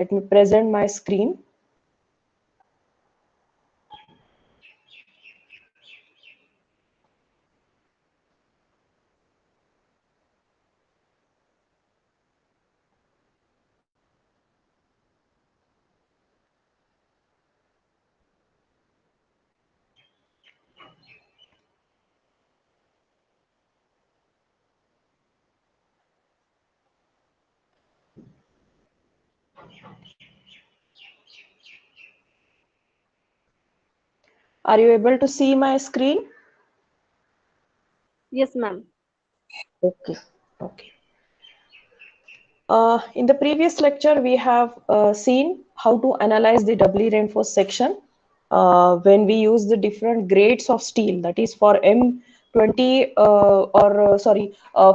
Let me present my screen. Are you able to see my screen? Yes, ma'am. Okay. Okay. In the previous lecture, we have seen how to analyze the doubly reinforced section when we use the different grades of steel, that is for M20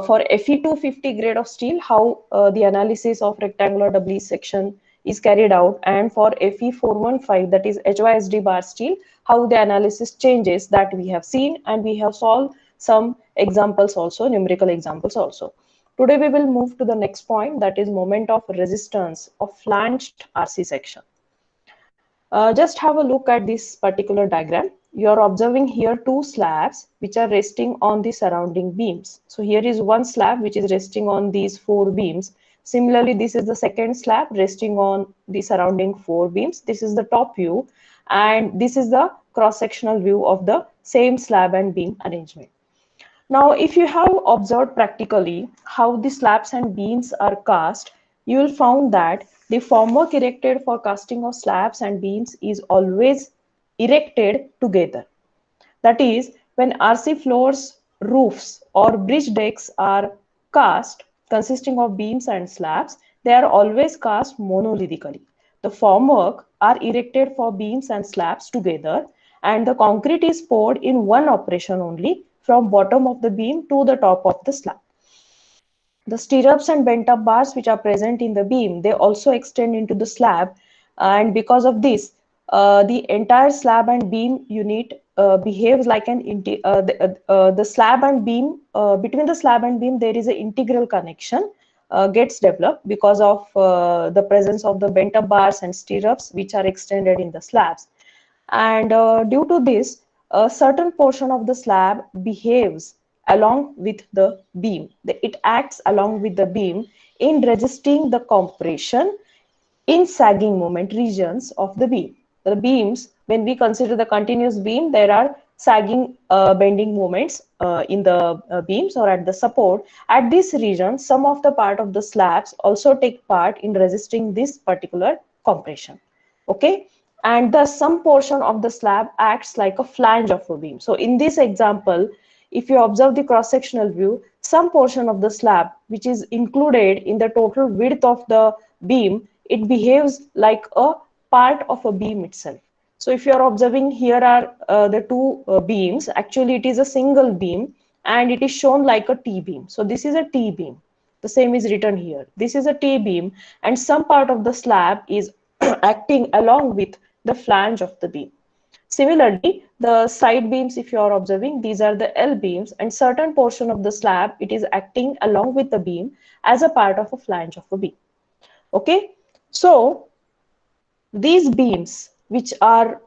for Fe250 grade of steel, how the analysis of rectangular doubly section is carried out, and for Fe415, that is HYSD bar steel, how the analysis changes, that we have seen, and we have solved some examples also, numerical examples also. Today we will move to the next point, that is moment of resistance of flanged RC section. Just have a look at this particular diagram. You are observing here two slabs which are resting on the surrounding beams. So here is one slab which is resting on these four beams. Similarly, this is the second slab resting on the surrounding four beams. This is the top view, and this is the cross-sectional view of the same slab and beam arrangement. Now, if you have observed practically how the slabs and beams are cast, you will find that the formwork erected for casting of slabs and beams is always erected together. That is, when RC floors, roofs, or bridge decks are cast consisting of beams and slabs, they are always cast monolithically. The formwork are erected for beams and slabs together, and the concrete is poured in one operation only from bottom of the beam to the top of the slab. The stirrups and bent up bars which are present in the beam, they also extend into the slab, and because of this, the entire slab and beam unit behaves like the slab and beam, between the slab and beam there is an integral connection gets developed because of the presence of the bent up bars and stirrups which are extended in the slabs. And due to this, a certain portion of the slab behaves along with the beam. It acts along with the beam in resisting the compression in sagging moment regions of the beam. The beams, when we consider the continuous beam, there are sagging bending moments in the beams or at the support. At this region, some of the part of the slabs also take part in resisting this particular compression. Okay, and thus some portion of the slab acts like a flange of a beam. So in this example, if you observe the cross-sectional view, some portion of the slab which is included in the total width of the beam, it behaves like a part of a beam itself. So if you are observing, here are the two beams, actually it is a single beam and it is shown like a T-beam. So this is a T-beam. The same is written here. This is a T-beam, and some part of the slab is acting along with the flange of the beam. Similarly, the side beams, if you are observing, these are the L beams, and certain portion of the slab, it is acting along with the beam as a part of a flange of a beam. Okay, so these beams which are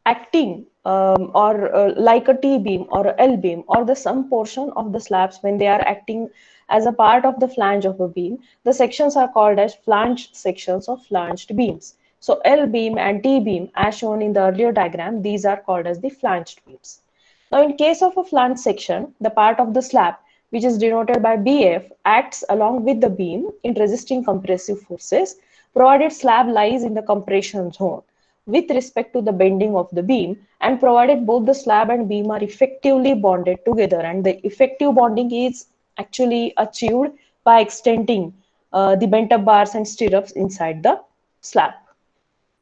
acting or like a T beam or a L beam, or the some portion of the slabs when they are acting as a part of the flange of a beam, the sections are called as flanged sections or flanged beams. So L beam and T beam, as shown in the earlier diagram, these are called as the flanged beams. Now, in case of a flanged section, the part of the slab which is denoted by BF acts along with the beam in resisting compressive forces, provided slab lies in the compression zone with respect to the bending of the beam, and provided both the slab and beam are effectively bonded together. And the effective bonding is actually achieved by extending the bent up bars and stirrups inside the slab.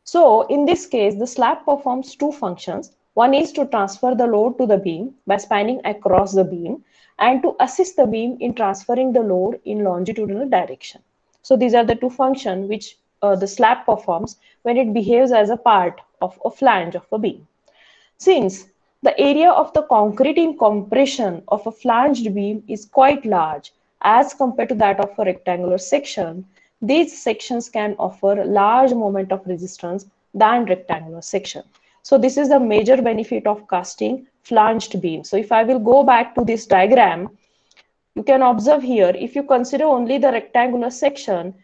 So in this case, the slab performs two functions. One is to transfer the load to the beam by spanning across the beam, and to assist the beam in transferring the load in longitudinal direction. So these are the two functions which the slab performs when it behaves as a part of a flange of a beam. Since the area of the concrete in compression of a flanged beam is quite large as compared to that of a rectangular section, these sections can offer large moment of resistance than rectangular section. So this is the major benefit of casting flanged beam. So if I will go back to this diagram, you can observe here, if you consider only the rectangular section,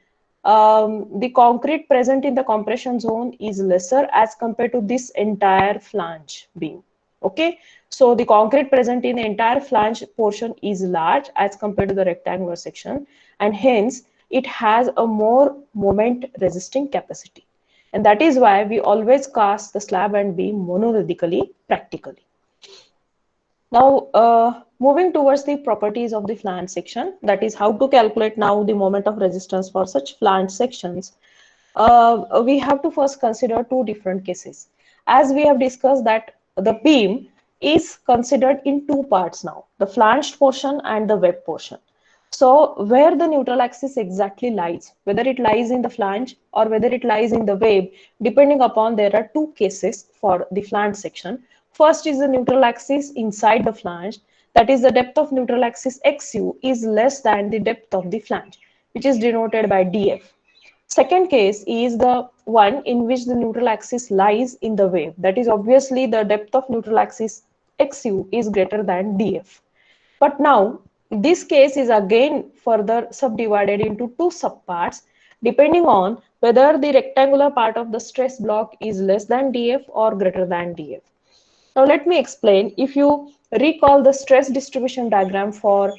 the concrete present in the compression zone is lesser as compared to this entire flange beam. Okay, so the concrete present in the entire flange portion is large as compared to the rectangular section, and hence it has a more moment resisting capacity. And that is why we always cast the slab and beam monolithically practically. Now, moving towards the properties of the flange section, that is how to calculate now the moment of resistance for such flange sections. We have to first consider two different cases. As we have discussed that the beam is considered in two parts now, the flanged portion and the web portion. So where the neutral axis exactly lies, whether it lies in the flange or whether it lies in the web, depending upon, there are two cases for the flange section. First is the neutral axis inside the flange, that is the depth of neutral axis XU is less than the depth of the flange, which is denoted by DF. Second case is the one in which the neutral axis lies in the wave. That is obviously the depth of neutral axis XU is greater than DF. But now this case is again further subdivided into two subparts depending on whether the rectangular part of the stress block is less than DF or greater than DF. Now let me explain. If you recall the stress distribution diagram for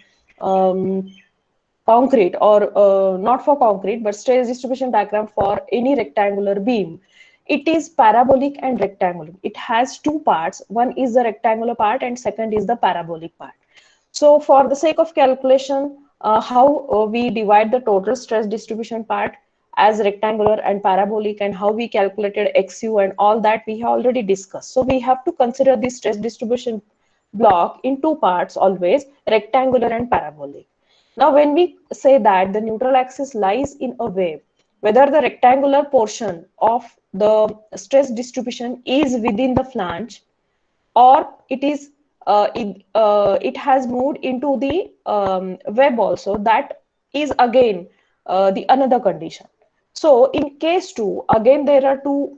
concrete, or not for concrete but stress distribution diagram for any rectangular beam, it is parabolic and rectangular. It has two parts. One is the rectangular part and second is the parabolic part. So for the sake of calculation, how we divide the total stress distribution part as rectangular and parabolic, and how we calculated XU and all that we have already discussed. So we have to consider the stress distribution block in two parts always, rectangular and parabolic. Now, when we say that the neutral axis lies in a wave, whether the rectangular portion of the stress distribution is within the flange or it has moved into the web also, that is again the another condition. So in case 2, again there are two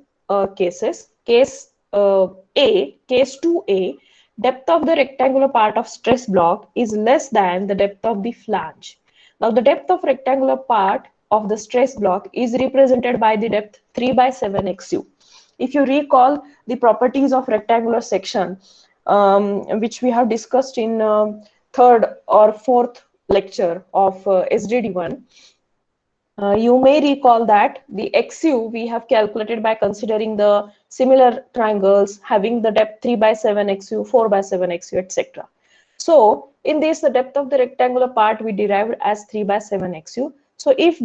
cases. Case case 2A, depth of the rectangular part of stress block is less than the depth of the flange. Now the depth of rectangular part of the stress block is represented by the depth 3 by 7 XU. If you recall the properties of rectangular section, which we have discussed in third or fourth lecture of SDD1, you may recall that the XU we have calculated by considering the similar triangles having the depth 3 by 7 XU, 4 by 7 XU, etc. So in this, the depth of the rectangular part we derived as 3 by 7 XU. So if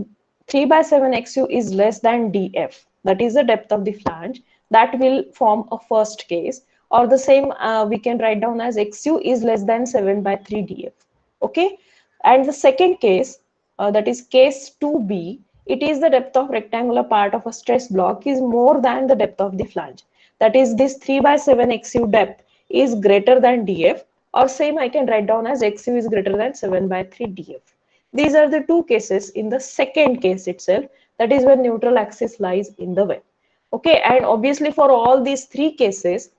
3 by 7 XU is less than DF, that is the depth of the flange, that will form a first case, or the same we can write down as XU is less than 7 by 3 DF. Okay, and the second case, that is case 2B, it is the depth of rectangular part of a stress block is more than the depth of the flange. That is, this 3 by 7 XU depth is greater than DF, or same I can write down as XU is greater than 7 by 3 DF. These are the two cases in the second case itself, that is when neutral axis lies in the web. Okay, and obviously for all these three cases,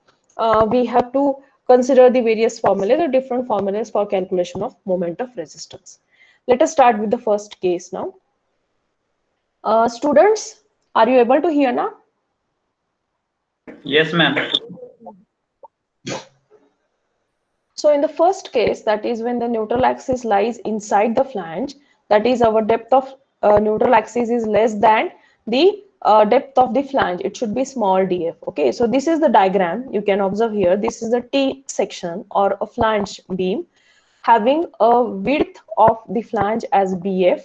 we have to consider the various formulas, the different formulas for calculation of moment of resistance. Let us start with the first case now. Students, are you able to hear now? Yes, ma'am. So in the first case, that is when the neutral axis lies inside the flange, that is our depth of neutral axis is less than the depth of the flange. It should be small df. Okay, so this is the diagram. You can observe here. This is the T section or a flange beam having a width of the flange as BF.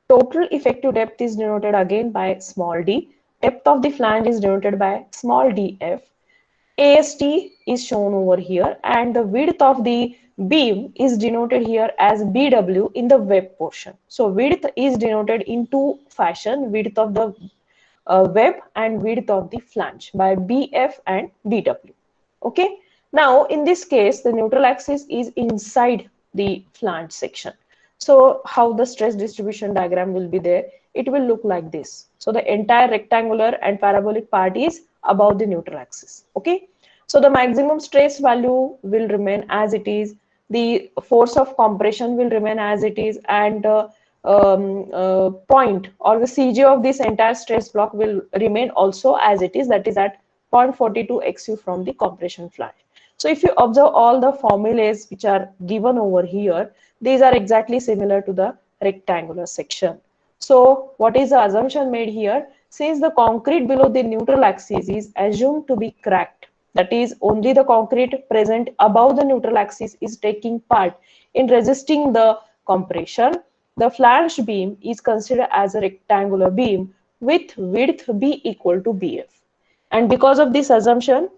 Total effective depth is denoted again by small d. Depth of the flange is denoted by small df. AST is shown over here, and the width of the beam is denoted here as BW in the web portion. So width is denoted in two fashion, width of the web and width of the flange by BF and BW. Okay. Now in this case, the neutral axis is inside the flange section. So how the stress distribution diagram will be there? it will look like this. So the entire rectangular and parabolic part is above the neutral axis. Okay. So the maximum stress value will remain as it is. The force of compression will remain as it is, and point or the CG of this entire stress block will remain also as it is. That is at 0.42 XU from the compression flange. So if you observe all the formulas which are given over here, these are exactly similar to the rectangular section. So what is the assumption made here? Since the concrete below the neutral axis is assumed to be cracked, that is only the concrete present above the neutral axis is taking part in resisting the compression, the flanged beam is considered as a rectangular beam with width B equal to BF. And because of this assumption,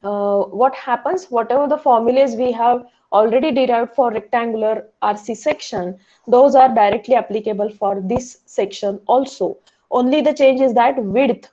what happens, whatever the formulas we have already derived for rectangular RC section, those are directly applicable for this section also. Only the change is that width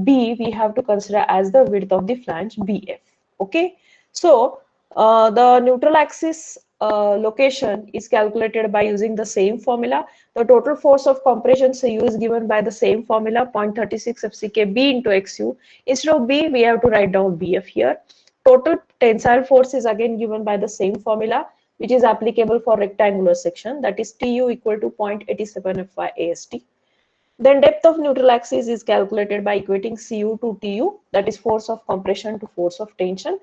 B we have to consider as the width of the flange BF. Okay, so the neutral axis location is calculated by using the same formula. The total force of compression CU is given by the same formula, 0.36 FCK B into XU. Instead of B, we have to write down BF here. Total tensile force is again given by the same formula, which is applicable for rectangular section, that is TU equal to 0.87 FY AST. Then depth of neutral axis is calculated by equating Cu to Tu, that is force of compression to force of tension,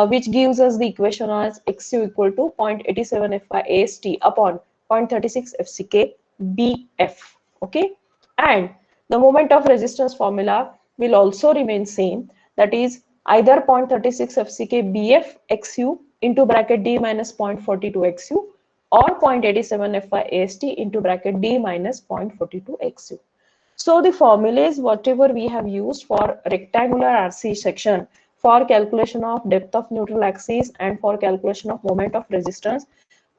which gives us the equation as Xu equal to 0.87 FY AST upon 0.36 FCK BF. Okay, and the moment of resistance formula will also remain same, that is either 0.36 FCK BF XU into bracket D minus 0.42 XU or 0.87 FY AST into bracket D minus 0.42 XU. So the formulas whatever we have used for rectangular RC section for calculation of depth of neutral axis and for calculation of moment of resistance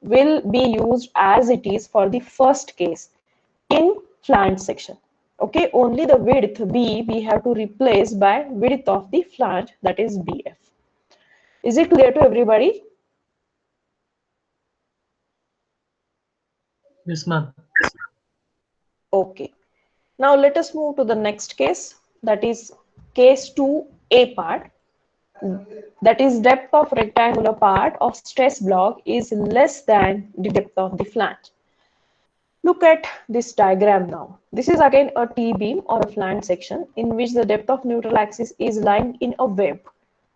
will be used as it is for the first case in flange section. Okay, only the width B we have to replace by width of the flange, that is BF. Is it clear to everybody? Yes, ma'am. Okay. Now let us move to the next case, that is case 2A part. That is depth of rectangular part of stress block is less than the depth of the flange. Look at this diagram now. This is again a T-beam or a flange section in which the depth of neutral axis is lying in a web.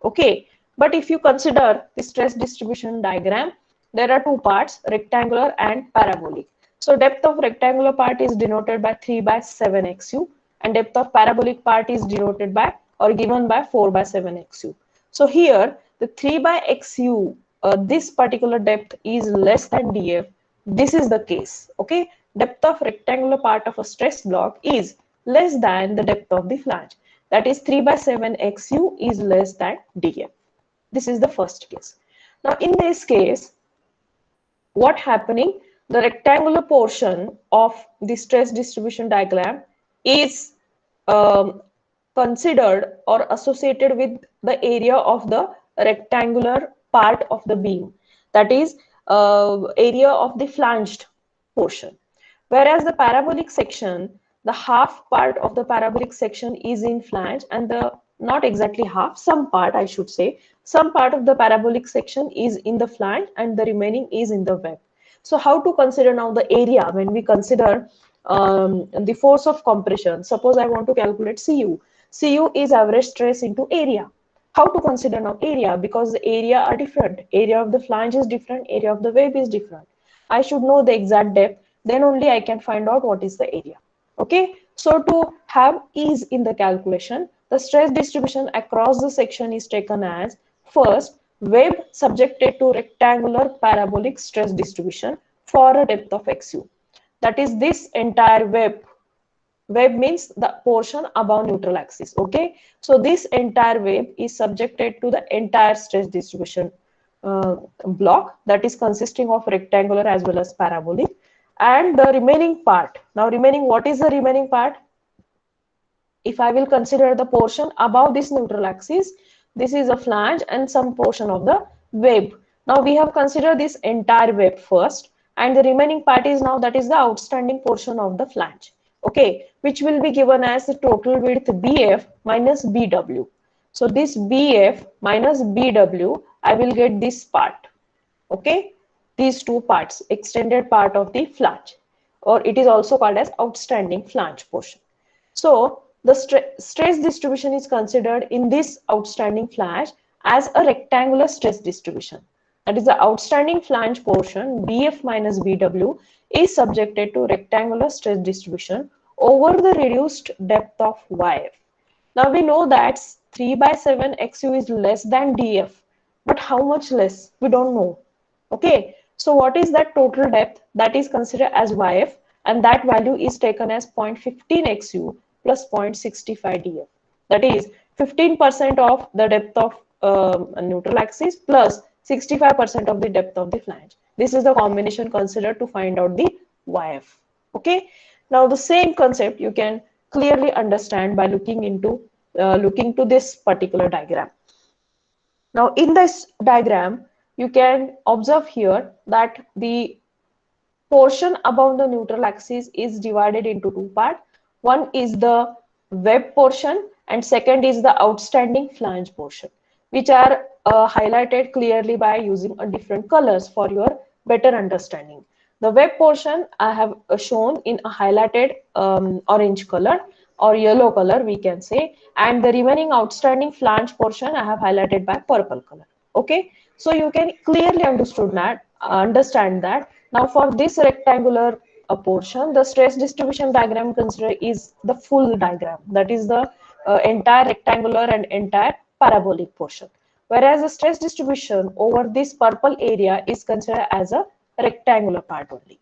Okay, but if you consider the stress distribution diagram, there are two parts, rectangular and parabolic. So depth of rectangular part is denoted by 3 by 7 XU and depth of parabolic part is denoted by or given by 4 by 7 XU. So here the 3 by XU, this particular depth is less than DF. This is the case. Okay, depth of rectangular part of a stress block is less than the depth of the flange. That is 3 by 7 XU is less than DF. This is the first case. Now in this case, what happening? The rectangular portion of the stress distribution diagram is considered or associated with the area of the rectangular part of the beam, that is area of the flanged portion. Whereas the parabolic section, the half part of the parabolic section is in flange and the not exactly half, some part I should say, some part of the parabolic section is in the flange and the remaining is in the web. So how to consider now the area when we consider the force of compression? Suppose I want to calculate Cu. Cu is average stress into area. How to consider now area? Because the area are different. Area of the flange is different. Area of the web is different. I should know the exact depth. Then only I can find out what is the area. Okay. So to have ease in the calculation, the stress distribution across the section is taken as first web subjected to rectangular parabolic stress distribution for a depth of XU. That is this entire web. Web means the portion above neutral axis. Okay, so this entire web is subjected to the entire stress distribution block, that is consisting of rectangular as well as parabolic, and the remaining part. Now remaining, what is the remaining part? If I will consider the portion above this neutral axis, this is a flange and some portion of the web. Now we have considered this entire web first, and the remaining part is now that is the outstanding portion of the flange. okay, which will be given as the total width BF minus BW. So this BF minus BW, I will get this part, okay, these two parts, extended part of the flange, or it is also called as outstanding flange portion. So the stress distribution is considered in this outstanding flange as a rectangular stress distribution. That is, the outstanding flange portion BF minus BW is subjected to rectangular stress distribution over the reduced depth of YF. Now we know that 3 by 7 XU is less than DF, but how much less? We don't know. Okay, so what is that total depth? That is considered as YF, and that value is taken as 0.15 XU plus 0.65 DF. That is 15% of the depth of neutral axis plus 65% of the depth of the flange. This is the combination considered to find out the YF. Okay, now the same concept you can clearly understand by looking to this particular diagram. Now in this diagram, you can observe here that the portion above the neutral axis is divided into two parts. One is the web portion and second is the outstanding flange portion, which are highlighted clearly by using a different colors for your better understanding. The web portion I have shown in a highlighted orange color or yellow color, we can say, and the remaining outstanding flange portion I have highlighted by purple color. Okay, so you can clearly understand that. Now for this rectangular portion, the stress distribution diagram considered is the full diagram, that is the entire rectangular and entire parabolic portion, whereas the stress distribution over this purple area is considered as a rectangular part only.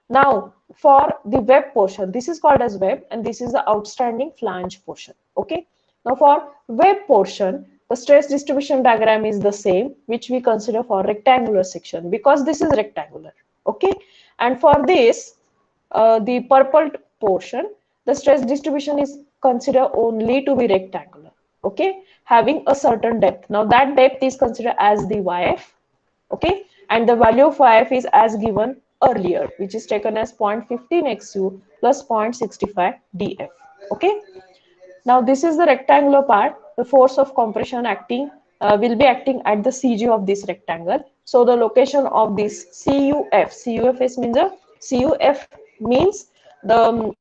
Now for the web portion, this is called as web and this is the outstanding flange portion. Okay, now for web portion, the stress distribution diagram is the same, which we consider for rectangular section because this is rectangular. Okay, and for this the purple portion, the stress distribution is considered only to be rectangular, okay, having a certain depth. Now that depth is considered as the YF, okay, and the value of YF is as given earlier, which is taken as 0.15 XU plus 0.65 DF. Okay, now this is the rectangular part. The force of compression acting will be acting at the CG of this rectangle. So the location of this CUF means a CUF means the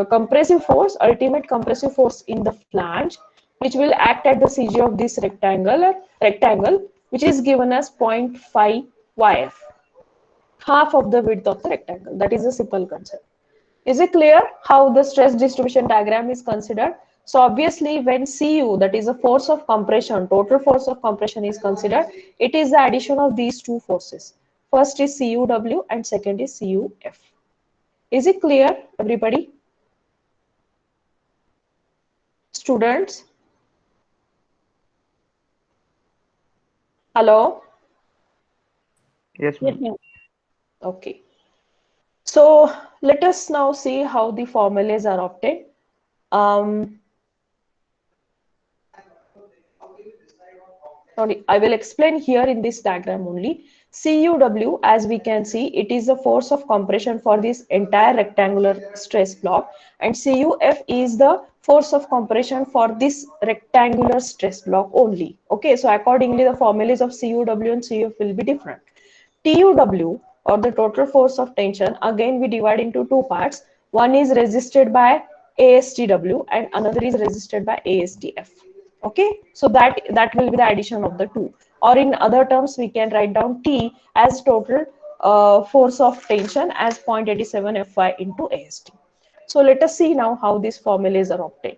compressive force, ultimate compressive force in the flange, which will act at the CG of this rectangle, which is given as 0.5 YF, half of the width of the rectangle. That is a simple concept. Is it clear how the stress distribution diagram is considered? So obviously when Cu, that is a force of compression, total force of compression is considered, it is the addition of these two forces. First is CUW and second is CUF. Is it clear, everybody? Students? Hello? Yes, ma'am. Okay. So let us now see how the formulas are obtained. I will explain here in this diagram only. CUW, as we can see, it is the force of compression for this entire rectangular stress block, and CUF is the force of compression for this rectangular stress block only. Okay, so accordingly, the formulas of CUW and CUF will be different. TUW, or the total force of tension, again we divide into two parts. One is resisted by ASTW and another is resisted by ASTF. Okay, so that will be the addition of the two, or in other terms we can write down T as total force of tension as 0.87 Fy into AST. So let us see now how these formulas are obtained.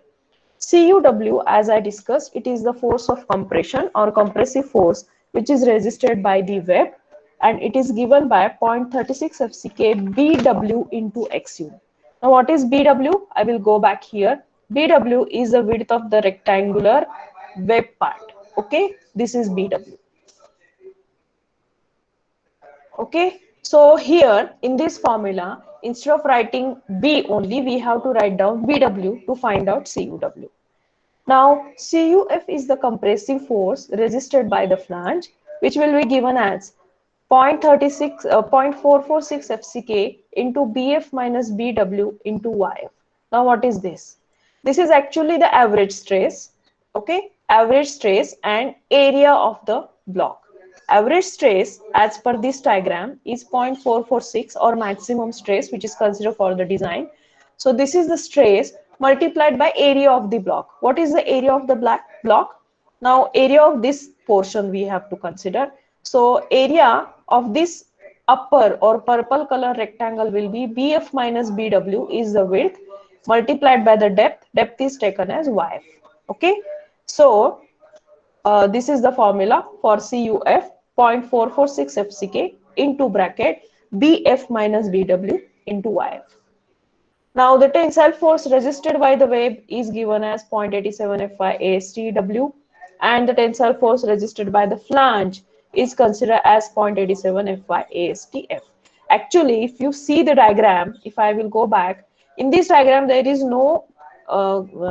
CUW, as I discussed, it is the force of compression or compressive force which is resisted by the web, and it is given by 0.36 FCK BW into XU. Now what is BW? I will go back here. BW is the width of the rectangular web part. Okay, this is BW. Okay, so here in this formula, instead of writing B only, we have to write down BW to find out CUW. Now, CUF is the compressive force resisted by the flange, which will be given as 0.446 FCK into BF minus BW into YF. Now what is this? This is actually the average stress, okay? Average stress and area of the block. Average stress as per this diagram is 0.446 or maximum stress which is considered for the design. So this is the stress multiplied by area of the block. What is the area of the block? Now area of this portion we have to consider. So area of this upper or purple color rectangle will be BF minus BW is the width multiplied by the depth. Depth is taken as YF. Okay. So this is the formula for CUF 0.446 FCK into bracket BF minus BW into YF. Now the tensile force resisted by the web is given as 0.87 FY ASTW and the tensile force resisted by the flange is considered as 0.87 FY ASTF. Actually, if you see the diagram, if I will go back, in this diagram there is no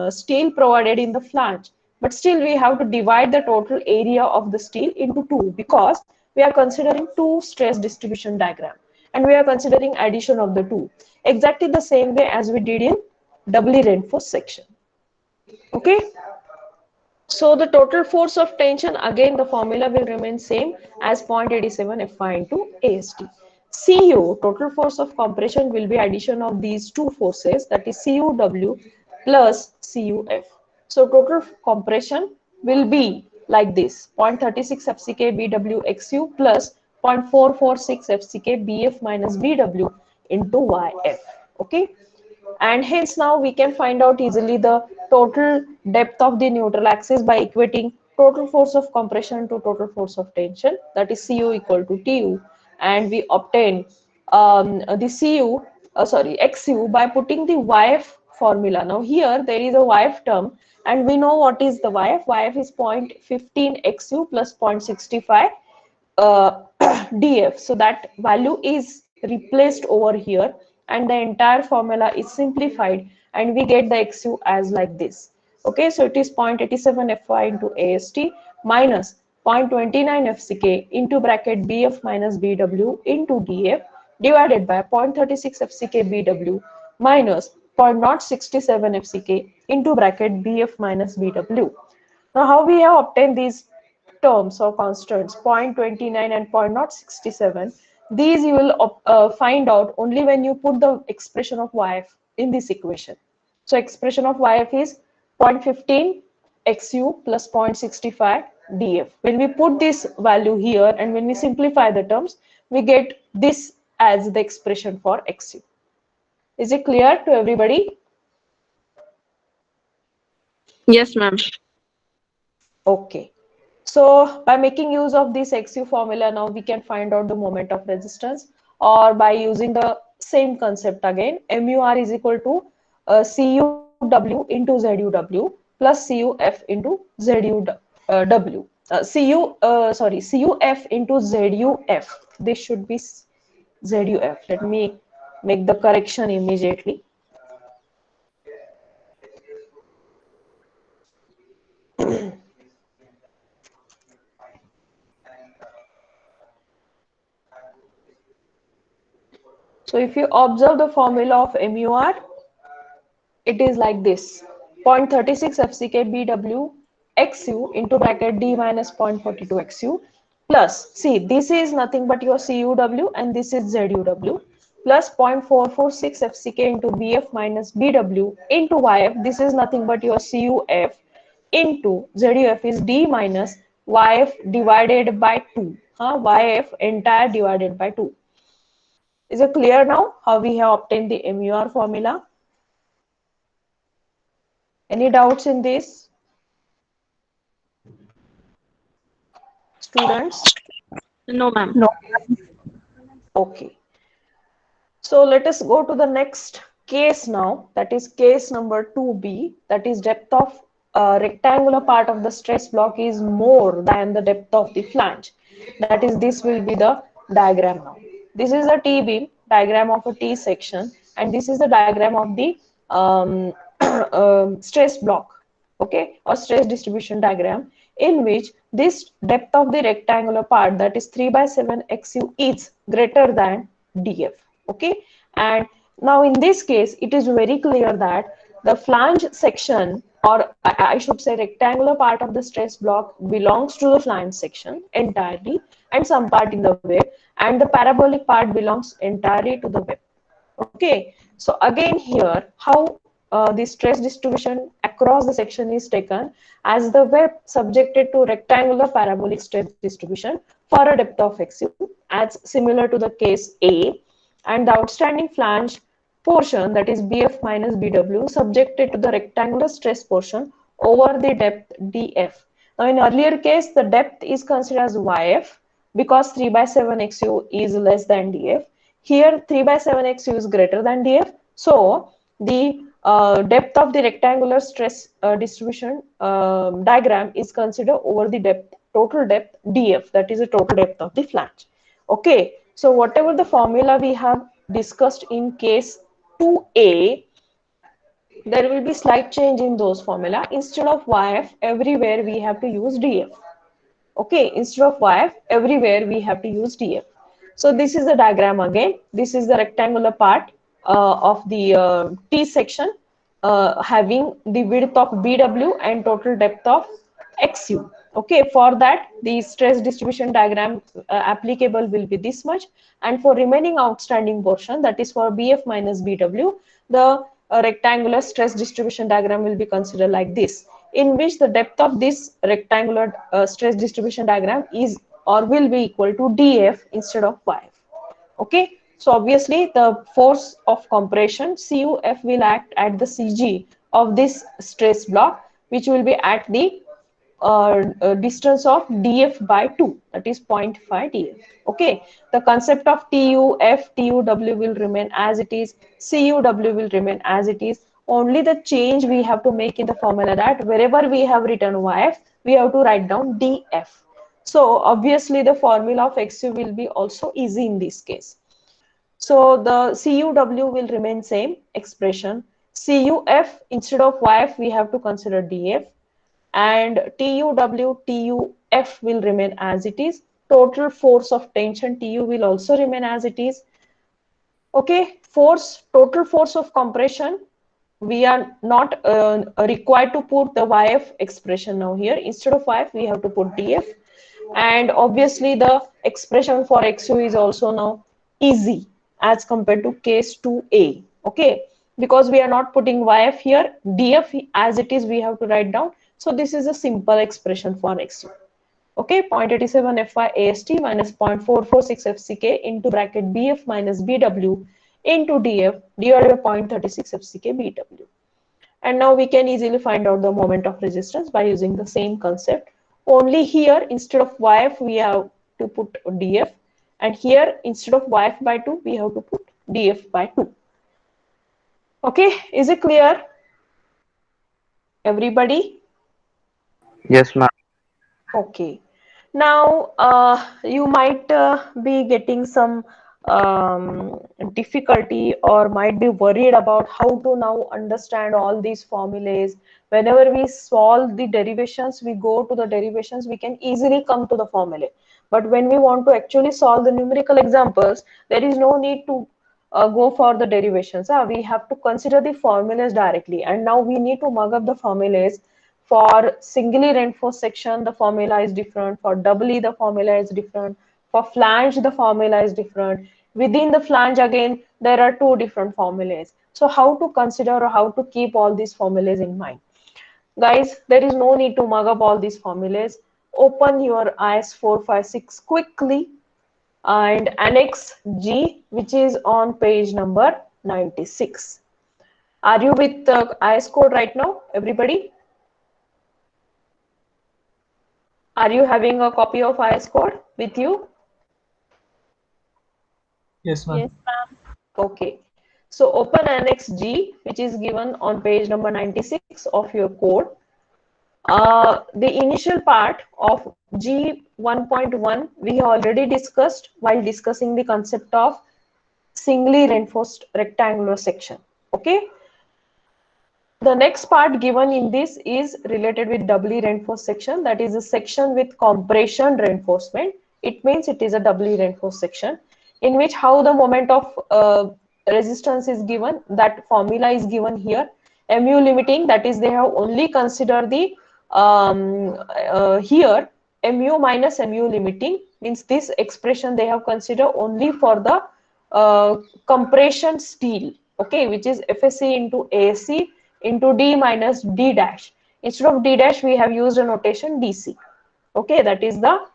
steel provided in the flange, but still we have to divide the total area of the steel into two because we are considering two stress distribution diagram and we are considering addition of the two exactly the same way as we did in doubly reinforced section. Okay. So the total force of tension, again the formula will remain same as 0.87 Fi into AST. Cu, total force of compression, will be addition of these two forces, that is CUW plus CUF. So total compression will be like this: 0.36 FCK BW XU plus 0.446 FCK BF minus BW into YF. Okay, and hence now we can find out easily the total depth of the neutral axis by equating total force of compression to total force of tension, that is Cu equal to Tu, and we obtain the Xu by putting the YF formula. Now here there is a YF term and we know what is the YF. YF is 0.15 Xu plus 0.65 df. So that value is replaced over here and the entire formula is simplified and we get the xu as like this. Okay, so it is 0.87 fy into ast minus 0.29 fck into bracket bf minus bw into df divided by 0.36 fck bw minus 0.067 fck into bracket bf minus bw. Now how we have obtained these terms or constants 0.29 and 0.067, these you will find out only when you put the expression of yf in this equation. So expression of yf is 0.15 xu plus 0.65 df. When we put this value here and when we simplify the terms, we get this as the expression for xu. Is it clear to everybody? Yes, ma'am. Okay. So by making use of this XU formula, now we can find out the moment of resistance, or by using the same concept again, MUR is equal to CUW into ZUW plus CUF into ZUW. CUF into ZUF. This should be ZUF. Let me make the correction immediately. So if you observe the formula of MUR, it is like this: 0.36 FCK BW XU into bracket D minus 0.42 XU plus, see, this is nothing but your CUW and this is ZUW plus 0.446 FCK into BF minus BW into YF. This is nothing but your CUF into ZUF is D minus YF divided by 2. YF entire divided by 2. Is it clear now how we have obtained the MUR formula? Any doubts in this, students? No, ma'am. No. Okay. So let us go to the next case now. That is case number 2b. That is depth of rectangular part of the stress block is more than the depth of the flange. That is, this will be the diagram now. This is a T-beam diagram of a T section, and this is the diagram of the stress block, okay, or stress distribution diagram, in which this depth of the rectangular part, that is 3 by 7 XU, is greater than DF. Okay, and Now, in this case, it is very clear that the flange section, or I should say rectangular part of the stress block, belongs to the flange section entirely, and some part in the web, and the parabolic part belongs entirely to the web. Okay, so again here, how the stress distribution across the section is taken as the web subjected to rectangular parabolic stress distribution for a depth of XU, as similar to the case A, and the outstanding flange portion, that is BF minus BW, subjected to the rectangular stress portion over the depth DF. Now in earlier case, the depth is considered as YF because 3 by 7 XU is less than DF. Here 3 by 7 XU is greater than DF. So the depth of the rectangular stress distribution diagram is considered over the depth, total depth DF, that is the total depth of the flange. Okay, so whatever the formula we have discussed in case 2A, there will be slight change in those formula. Instead of YF, everywhere we have to use DF. Okay, instead of YF, everywhere we have to use DF. So this is the diagram again. This is the rectangular part of the T section having the width of BW and total depth of XU. Okay, for that the stress distribution diagram applicable will be this much, and for remaining outstanding portion, that is for BF minus BW, the rectangular stress distribution diagram will be considered like this, in which the depth of this rectangular stress distribution diagram is or will be equal to DF instead of YF. Okay, so obviously the force of compression CUF will act at the CG of this stress block, which will be at the distance of DF by 2, that is 0.5 DF. Okay, the concept of TUF, TUW will remain as it is, CUW will remain as it is. Only the change we have to make in the formula that wherever we have written YF, we have to write down DF. So obviously the formula of XU will be also easy in this case. So the CUW will remain same expression. CUF instead of YF we have to consider DF, and TUW, TUF will remain as it is. Total force of tension TU will also remain as it is. Okay, force, total force of compression, we are not required to put the YF expression now here. Instead of YF, we have to put DF. And obviously the expression for XU is also now easy as compared to case 2A. Okay, because we are not putting YF here, DF as it is we have to write down. So this is a simple expression for XU. Okay, 0.87 Fy AST minus 0.446 FCK into bracket BF minus BW into DF divided by 0.36 FCK BW. And now we can easily find out the moment of resistance by using the same concept. Only here, instead of YF, we have to put DF. And here, instead of YF by 2, we have to put DF by 2. Okay, is it clear? Everybody? Yes, ma'am. Okay. Now, you might be getting some difficulty or might be worried about how to now understand all these formulas. Whenever we solve the derivations, we go to the derivations, we can easily come to the formula. But when we want to actually solve the numerical examples, there is no need to go for the derivations. We have to consider the formulas directly. And now we need to mug up the formulas. For singly reinforced section, the formula is different. For doubly, the formula is different. For flange, the formula is different. Within the flange, again, there are two different formulas. So how to consider or how to keep all these formulas in mind? Guys, there is no need to mug up all these formulas. Open your IS 456 quickly and annex G, which is on page number 96. Are you with the IS code right now, everybody? Are you having a copy of IS code with you? Yes, ma'am. Yes, ma'am. Okay. So open Annex G, which is given on page number 96 of your code. The initial part of G 1.1 we have already discussed while discussing the concept of singly reinforced rectangular section. Okay. The next part given in this is related with doubly reinforced section, that is a section with compression reinforcement. It means it is a doubly reinforced section in which how the moment of resistance is given, that formula is given here. Mu limiting, that is they have only considered the here mu minus mu limiting, means this expression they have considered only for the compression steel, okay, which is FSC into ASC into D minus D dash. Instead of D dash, we have used a notation DC. Okay, that is the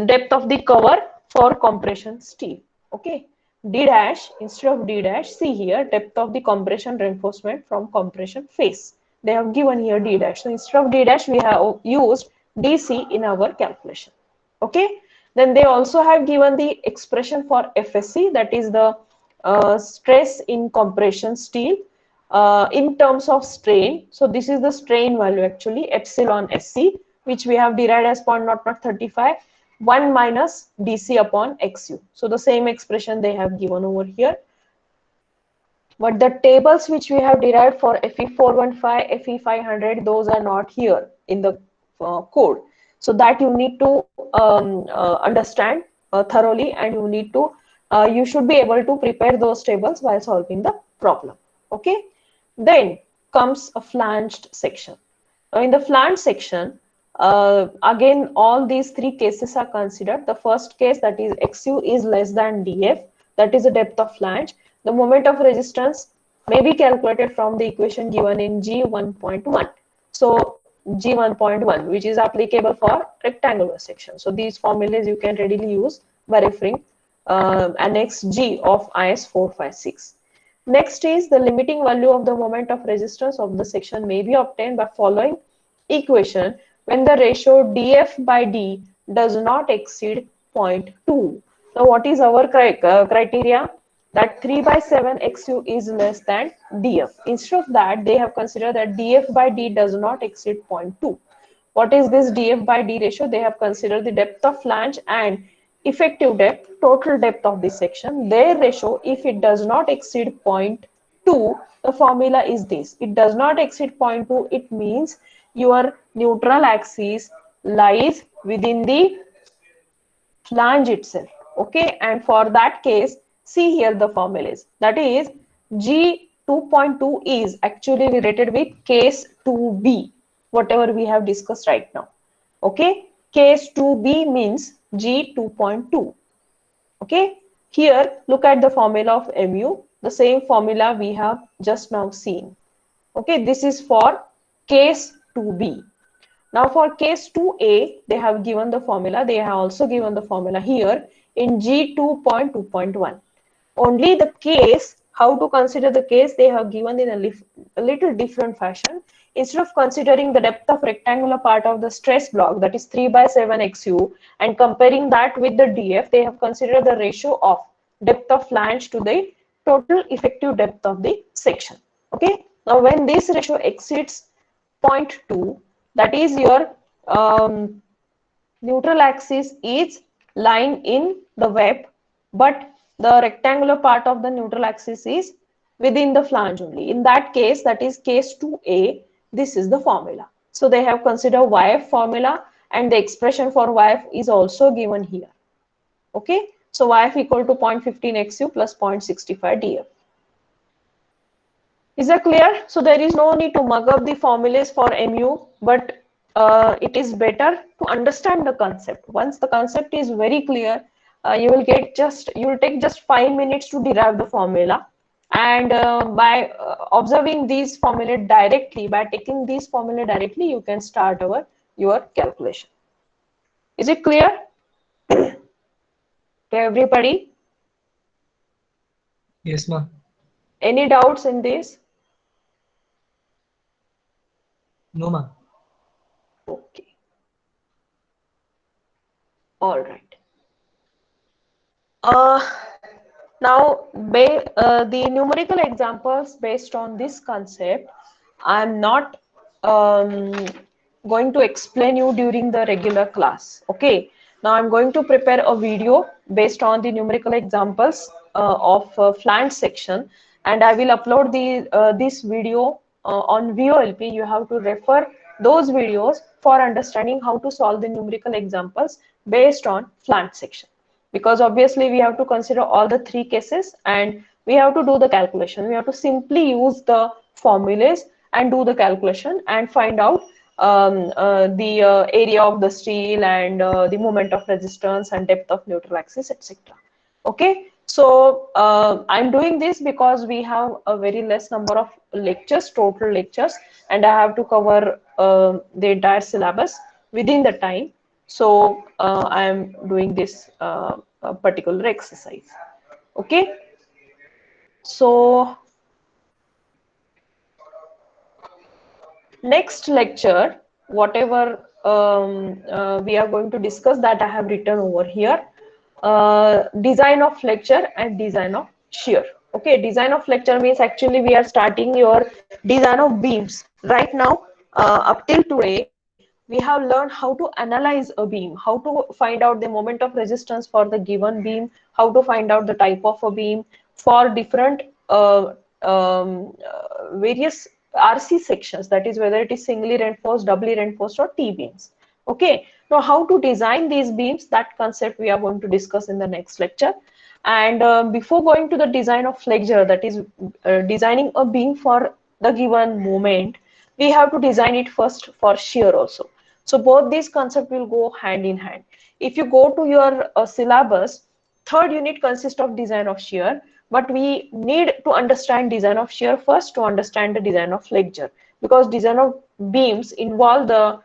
depth of the cover for compression steel. Okay, D dash instead of D dash, see here depth of the compression reinforcement from compression face. They have given here D dash. So instead of D dash, we have used DC in our calculation. Okay, then they also have given the expression for FSC, that is the stress in compression steel in terms of strain. So this is the strain value actually, epsilon SC, which we have derived as 0.0035, 1 minus dc upon xu. So the same expression they have given over here. But the tables which we have derived for FE415, FE500, those are not here in the code. So that you need to understand thoroughly, and you need to you should be able to prepare those tables while solving the problem. Okay. Then comes a flanged section. Now in the flanged section, again all these three cases are considered. The first case, that is xu is less than df, that is the depth of flange. The moment of resistance may be calculated from the equation given in G1.1. So G1.1, which is applicable for rectangular section. So these formulas you can readily use by referring Annex G of IS 456. Next is the limiting value of the moment of resistance of the section may be obtained by following equation when the ratio df by d does not exceed 0.2. Now what is our criteria? That 3 by 7 xu is less than df. Instead of that, they have considered that df by d does not exceed 0.2. What is this df by d ratio? They have considered the depth of flange and effective depth, total depth of this section. Their ratio, if it does not exceed 0.2, the formula is this. It does not exceed 0.2, it means your neutral axis lies within the flange itself. Okay, and for that case, see here the formulas. That is G 2.2 is actually related with case 2b, whatever we have discussed right now. Okay, case 2b means G 2.2. Okay, here look at the formula of mu, the same formula we have just now seen. Okay, this is for case 2b. Now for case 2a, they have given the formula. They have also given the formula here in G2.2.1. Only the case, how to consider the case, they have given in a little different fashion. Instead of considering the depth of rectangular part of the stress block, that is 3 by 7 xu, and comparing that with the df, they have considered the ratio of depth of flange to the total effective depth of the section. Okay. Now when this ratio exceeds 0.2, that is your neutral axis is lying in the web, but the rectangular part of the neutral axis is within the flange only. In that case, that is case 2a, this is the formula. So they have considered YF formula, and the expression for YF is also given here. Okay, so YF equal to 0.15 xu plus 0.65 df. Is that clear? So there is no need to mug up the formulas for mu, but it is better to understand the concept. Once the concept is very clear, you will take just 5 minutes to derive the formula, and by observing these formula directly, by taking these formula directly, you can start your calculation. Is it clear to everybody? Yes, ma'am. Any doubts in this? No, ma'am. Okay. All right. Now, the numerical examples based on this concept, I am not going to explain you during the regular class. Okay. Now, I'm going to prepare a video based on the numerical examples of flange section, and I will upload this video on VOLP. You have to refer those videos for understanding how to solve the numerical examples based on flange section, because obviously we have to consider all the three cases, and We have to do the calculation. We have to simply use the formulas and do the calculation and find out the area of the steel and the moment of resistance and depth of neutral axis, etc. Okay, so I'm doing this because we have a very less number of lectures, total lectures, and I have to cover the entire syllabus within the time. So I'm doing this particular exercise. Okay, so next lecture, whatever we are going to discuss, that I have written over here. Design of flexure and design of shear. Okay, design of flexure means actually we are starting your design of beams. Right now, up till today, we have learned how to analyze a beam, how to find out the moment of resistance for the given beam, how to find out the type of a beam for different various RC sections, that is whether it is singly reinforced, doubly reinforced or T-beams. Okay, now how to design these beams, that concept we are going to discuss in the next lecture. And before going to the design of flexure, that is designing a beam for the given moment, we have to design it first for shear also. So both these concepts will go hand in hand. If you go to your syllabus, third unit consists of design of shear, but we need to understand design of shear first to understand the design of flexure, because design of beams involve the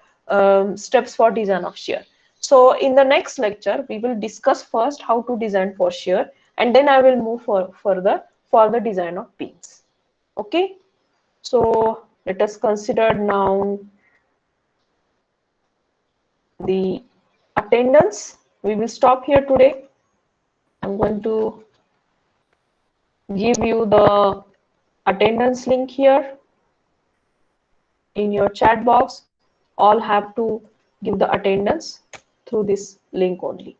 steps for design of shear. So in the next lecture, we will discuss first how to design for shear, and then I will move further for the design of beams. Okay, so let us consider now the attendance. We will stop here today. I'm going to give you the attendance link here in your chat box. All have to give the attendance through this link only.